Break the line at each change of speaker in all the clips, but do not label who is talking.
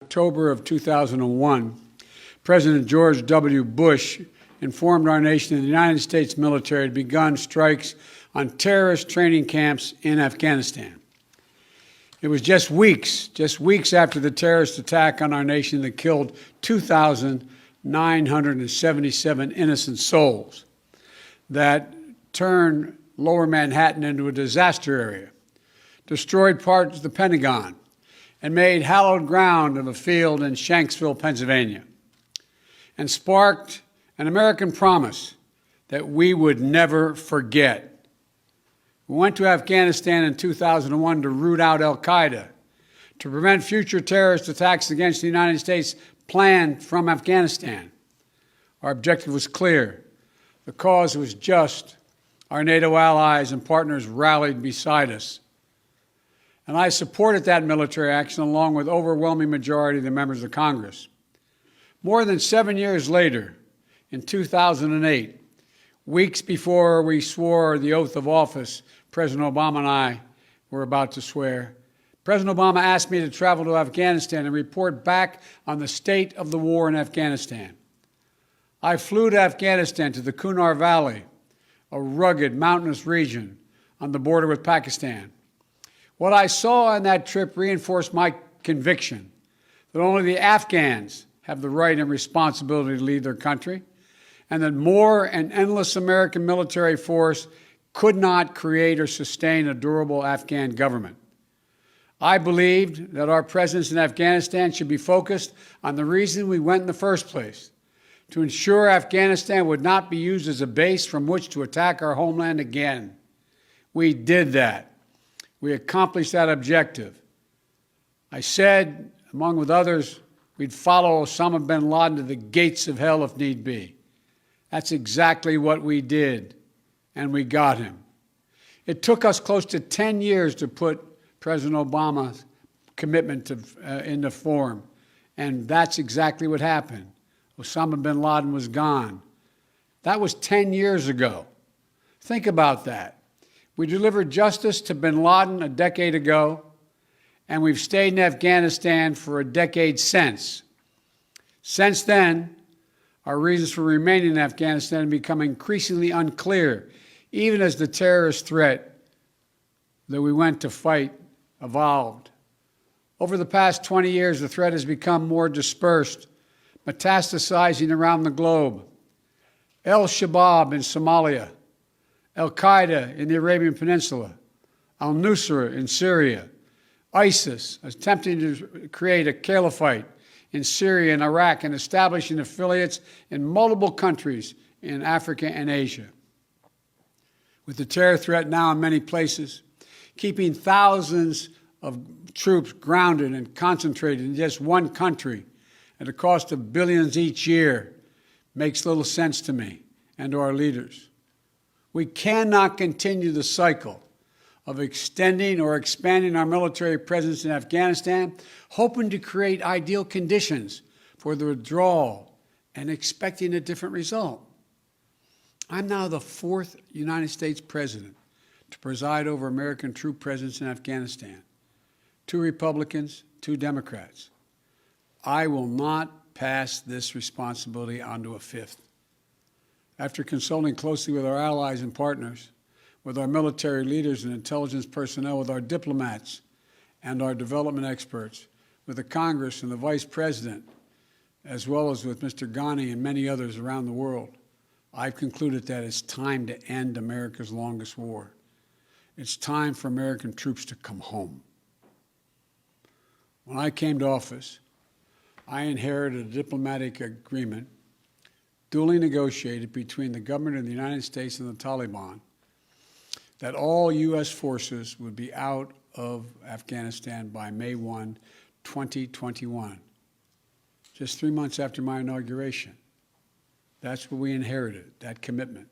October of 2001, President George W. Bush informed our nation that the United States military had begun strikes on terrorist training camps in Afghanistan. It was just weeks after the terrorist attack on our nation that killed 2,977 innocent souls, that turned Lower Manhattan into a disaster area, destroyed parts of the Pentagon, and made hallowed ground of a field in Shanksville, Pennsylvania, and sparked an American promise that we would never forget. We went to Afghanistan in 2001 to root out al-Qaeda, to prevent future terrorist attacks against the United States planned from Afghanistan. Our objective was clear. The cause was just. Our NATO allies and partners rallied beside us. And I supported that military action along with overwhelming majority of the members of Congress. More than 7 years later, in 2008, weeks before we swore the oath of office President Obama and I were about to swear, President Obama asked me to travel to Afghanistan and report back on the state of the war in Afghanistan. I flew to Afghanistan, to the Kunar Valley, a rugged mountainous region on the border with Pakistan. What I saw on that trip reinforced my conviction that only the Afghans have the right and responsibility to lead their country, and that more and endless American military force could not create or sustain a durable Afghan government. I believed that our presence in Afghanistan should be focused on the reason we went in the first place, to ensure Afghanistan would not be used as a base from which to attack our homeland again. We did that. We accomplished that objective. I said, among with others, we'd follow Osama bin Laden to the gates of hell if need be. That's exactly what we did, and we got him. It took us close to 10 years to put President Obama's commitment into form, and that's exactly what happened. Osama bin Laden was gone. That was 10 years ago. Think about that. We delivered justice to bin Laden a decade ago, and we've stayed in Afghanistan for a decade since. Since then, our reasons for remaining in Afghanistan have become increasingly unclear, even as the terrorist threat that we went to fight evolved. Over the past 20 years, the threat has become more dispersed, metastasizing around the globe. Al-Shabaab in Somalia, al-Qaeda in the Arabian Peninsula, al-Nusra in Syria, ISIS attempting to create a caliphate in Syria and Iraq and establishing affiliates in multiple countries in Africa and Asia. With the terror threat now in many places, keeping thousands of troops grounded and concentrated in just one country at a cost of billions each year makes little sense to me and to our leaders. We cannot continue the cycle of extending or expanding our military presence in Afghanistan, hoping to create ideal conditions for the withdrawal and expecting a different result. I'm now the fourth United States president to preside over American troop presence in Afghanistan. 2 Republicans, 2 Democrats. I will not pass this responsibility on to a fifth. After consulting closely with our allies and partners, with our military leaders and intelligence personnel, with our diplomats and our development experts, with the Congress and the Vice President, as well as with Mr. Ghani and many others around the world, I've concluded that it's time to end America's longest war. It's time for American troops to come home. When I came to office, I inherited a diplomatic agreement duly negotiated between the government of the United States and the Taliban that all U.S. forces would be out of Afghanistan by May 1, 2021, just 3 months after my inauguration. That's what we inherited, that commitment.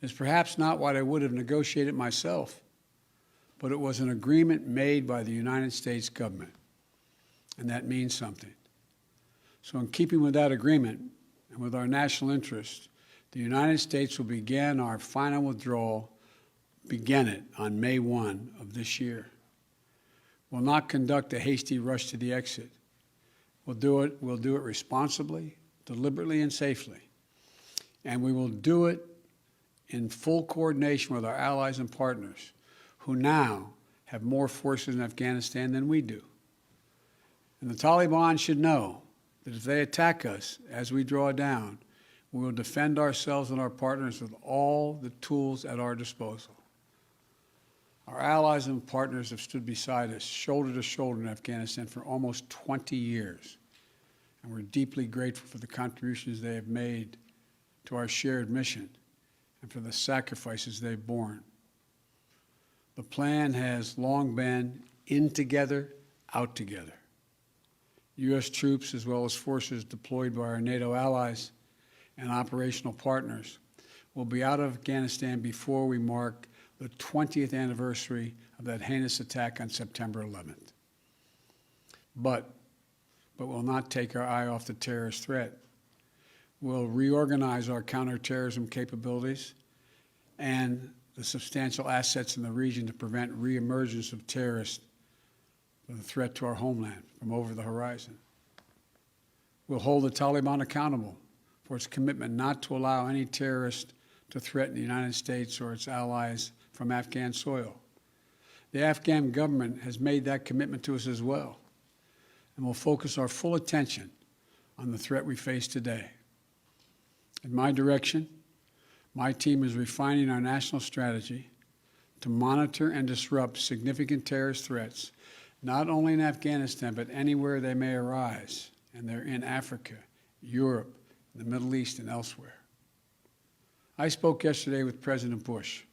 It's perhaps not what I would have negotiated myself, but it was an agreement made by the United States government, and that means something. So in keeping with that agreement and with our national interest, the United States will begin our final withdrawal, begin it on May 1 of this year. Will not conduct a hasty rush to the exit. We'll do it responsibly, deliberately, and safely. And we will do it in full coordination with our allies and partners who now have more forces in Afghanistan than we do. And the Taliban should know that if they attack us as we draw down, we will defend ourselves and our partners with all the tools at our disposal. Our allies and partners have stood beside us, shoulder to shoulder in Afghanistan for almost 20 years, and we're deeply grateful for the contributions they have made to our shared mission and for the sacrifices they've borne. The plan has long been in together, out together. U.S. troops, as well as forces deployed by our NATO allies and operational partners, will be out of Afghanistan before we mark the 20th anniversary of that heinous attack on September 11th. But we'll not take our eye off the terrorist threat. We'll reorganize our counterterrorism capabilities and the substantial assets in the region to prevent reemergence of terrorists and the threat to our homeland from over the horizon. We'll hold the Taliban accountable for its commitment not to allow any terrorist to threaten the United States or its allies from Afghan soil. The Afghan government has made that commitment to us as well, and we'll focus our full attention on the threat we face today. In my direction, my team is refining our national strategy to monitor and disrupt significant terrorist threats, not only in Afghanistan, but anywhere they may arise, and they're in Africa, Europe, the Middle East, and elsewhere. I spoke yesterday with President Bush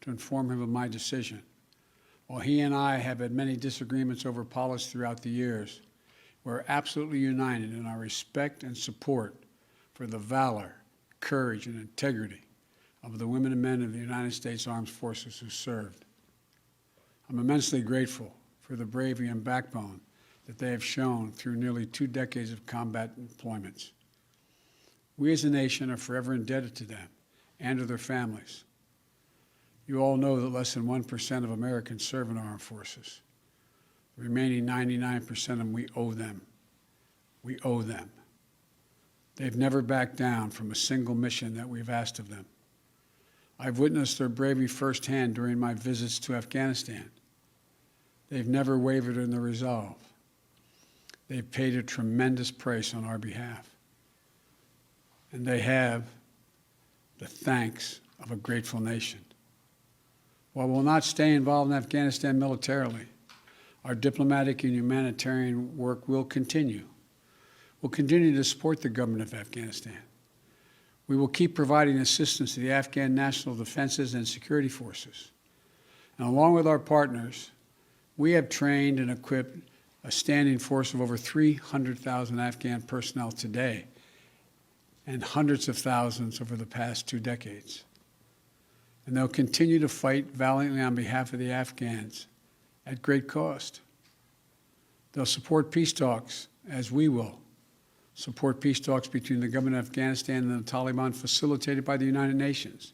to inform him of my decision. While he and I have had many disagreements over policy throughout the years, we're absolutely united in our respect and support for the valor, courage, and integrity of the women and men of the United States Armed Forces who served. I'm immensely grateful for the bravery and backbone that they have shown through nearly 2 decades of combat deployments. We as a nation are forever indebted to them and to their families. You all know that less than 1% of Americans serve in our armed forces. The remaining 99% of them, we owe them. We owe them. They've never backed down from a single mission that we've asked of them. I've witnessed their bravery firsthand during my visits to Afghanistan. They've never wavered in their resolve. They've paid a tremendous price on our behalf. And they have the thanks of a grateful nation. While we'll not stay involved in Afghanistan militarily, our diplomatic and humanitarian work will continue. We'll continue to support the government of Afghanistan. We will keep providing assistance to the Afghan national defenses and security forces. And along with our partners, we have trained and equipped a standing force of over 300,000 Afghan personnel today and hundreds of thousands over the past 2 decades. And they'll continue to fight valiantly on behalf of the Afghans at great cost. They'll support peace talks, as we will support peace talks between the government of Afghanistan and the Taliban facilitated by the United Nations.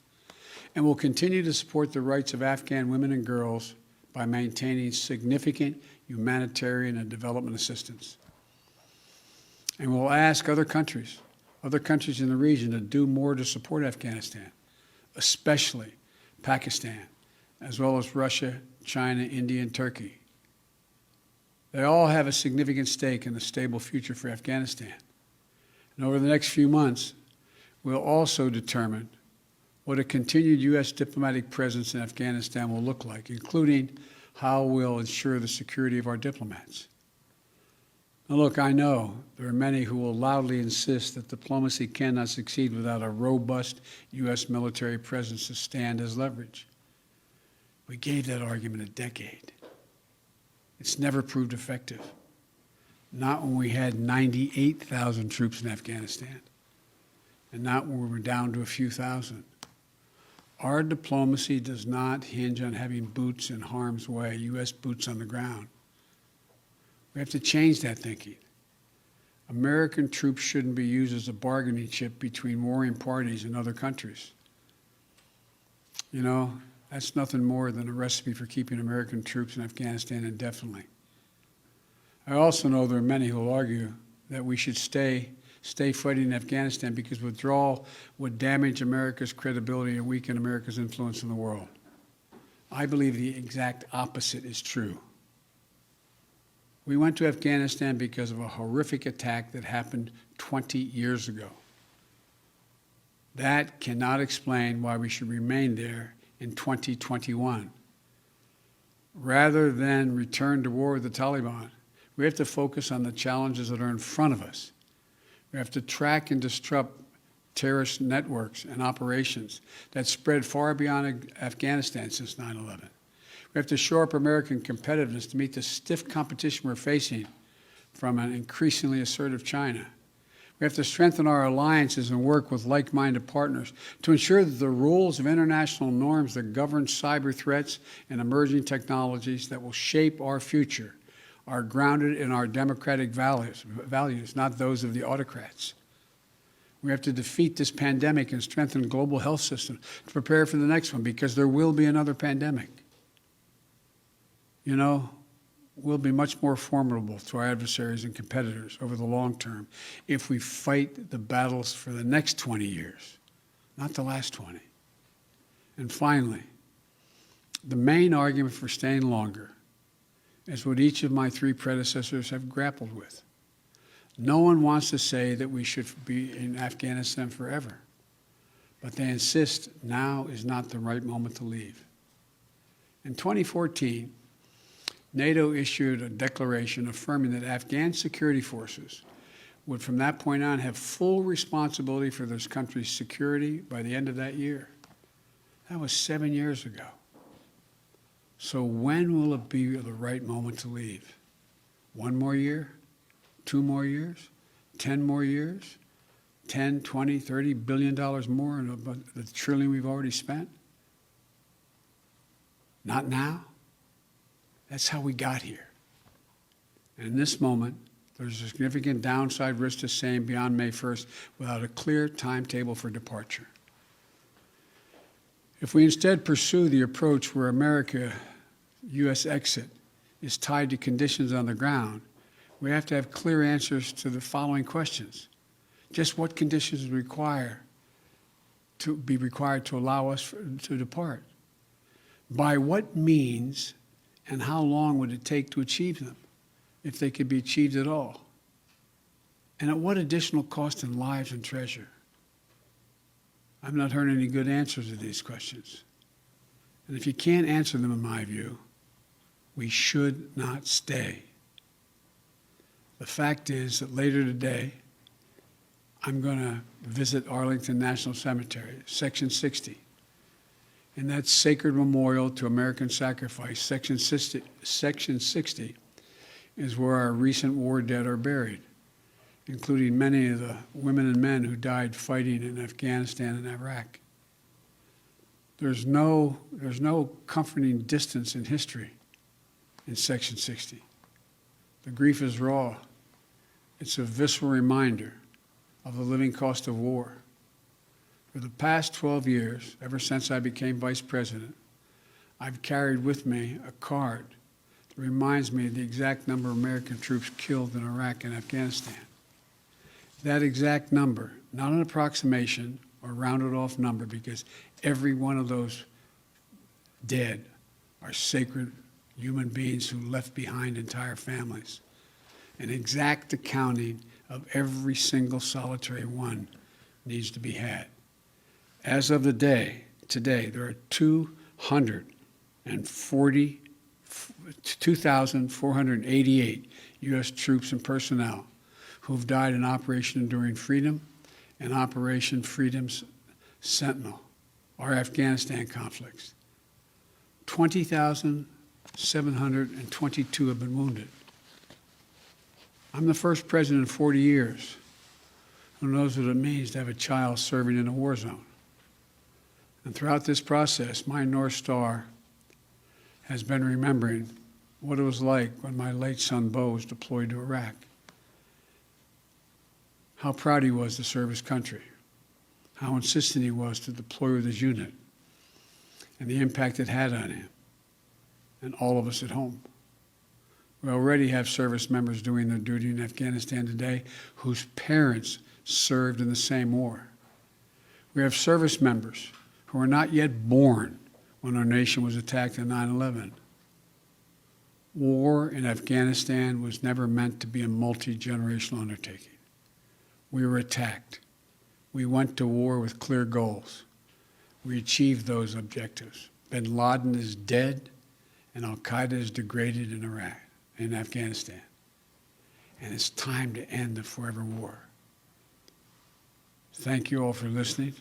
And we'll continue to support the rights of Afghan women and girls by maintaining significant humanitarian and development assistance. And we'll ask other countries in the region to do more to support Afghanistan, especially Pakistan, as well as Russia, China, India, and Turkey. They all have a significant stake in the stable future for Afghanistan. And over the next few months, we'll also determine what a continued U.S. diplomatic presence in Afghanistan will look like, including how we'll ensure the security of our diplomats. Now look, I know there are many who will loudly insist that diplomacy cannot succeed without a robust U.S. military presence to stand as leverage. We gave that argument a decade. It's never proved effective. Not when we had 98,000 troops in Afghanistan, and not when we were down to a few thousand. Our diplomacy does not hinge on having boots in harm's way, U.S. boots on the ground. We have to change that thinking. American troops shouldn't be used as a bargaining chip between warring parties and other countries. You know, that's nothing more than a recipe for keeping American troops in Afghanistan indefinitely. I also know there are many who will argue that we should stay fighting in Afghanistan because withdrawal would damage America's credibility and weaken America's influence in the world. I believe the exact opposite is true. We went to Afghanistan because of a horrific attack that happened 20 years ago. That cannot explain why we should remain there in 2021. Rather than return to war with the Taliban, we have to focus on the challenges that are in front of us. We have to track and disrupt terrorist networks and operations that spread far beyond Afghanistan since 9/11. We have to shore up American competitiveness to meet the stiff competition we're facing from an increasingly assertive China. We have to strengthen our alliances and work with like-minded partners to ensure that the rules of international norms that govern cyber threats and emerging technologies that will shape our future are grounded in our democratic values, not those of the autocrats. We have to defeat this pandemic and strengthen the global health system to prepare for the next one, because there will be another pandemic. You know, we'll be much more formidable to our adversaries and competitors over the long term if we fight the battles for the next 20 years, not the last 20. And finally, the main argument for staying longer is what each of my three predecessors have grappled with. No one wants to say that we should be in Afghanistan forever, but they insist now is not the right moment to leave. In 2014, NATO issued a declaration affirming that Afghan security forces would from that point on have full responsibility for this country's security by the end of that year. That was 7 years ago. So when will it be the right moment to leave? 1 more year? 2 more years? 10 more years? 10, 20, $30 billion more than the trillion we've already spent? Not now? That's how we got here. And in this moment, there's a significant downside risk to staying beyond May 1st without a clear timetable for departure. If we instead pursue the approach where U.S. exit is tied to conditions on the ground, we have to have clear answers to the following questions. Just what conditions be required to allow us to depart? By what means and how long would it take to achieve them, if they could be achieved at all? And at what additional cost in lives and treasure? I've not heard any good answers to these questions. And if you can't answer them, in my view, we should not stay. The fact is that later today, I'm going to visit Arlington National Cemetery, Section 60. In that sacred memorial to American sacrifice, Section 60 is where our recent war dead are buried, including many of the women and men who died fighting in Afghanistan and Iraq. There's no comforting distance in history in Section 60. The grief is raw. It's a visceral reminder of the living cost of war. For the past 12 years, ever since I became vice president, I've carried with me a card that reminds me of the exact number of American troops killed in Iraq and Afghanistan. That exact number, not an approximation or rounded off number, because every one of those dead are sacred human beings who left behind entire families. An exact accounting of every single solitary one needs to be had. As of today, there are 2,488 U.S. troops and personnel who've died in Operation Enduring Freedom and Operation Freedom's Sentinel, our Afghanistan conflicts. 20,722 have been wounded. I'm the first president in 40 years who knows what it means to have a child serving in a war zone. And throughout this process, my North Star has been remembering what it was like when my late son, Bo, was deployed to Iraq. How proud he was to serve his country, how insistent he was to deploy with his unit, and the impact it had on him and all of us at home. We already have service members doing their duty in Afghanistan today whose parents served in the same war. We have service members who were not yet born when our nation was attacked in 9/11. War in Afghanistan was never meant to be a multi-generational undertaking. We were attacked. We went to war with clear goals. We achieved those objectives. Bin Laden is dead, and Al-Qaeda is degraded in Iraq, in Afghanistan. And it's time to end the forever war. Thank you all for listening.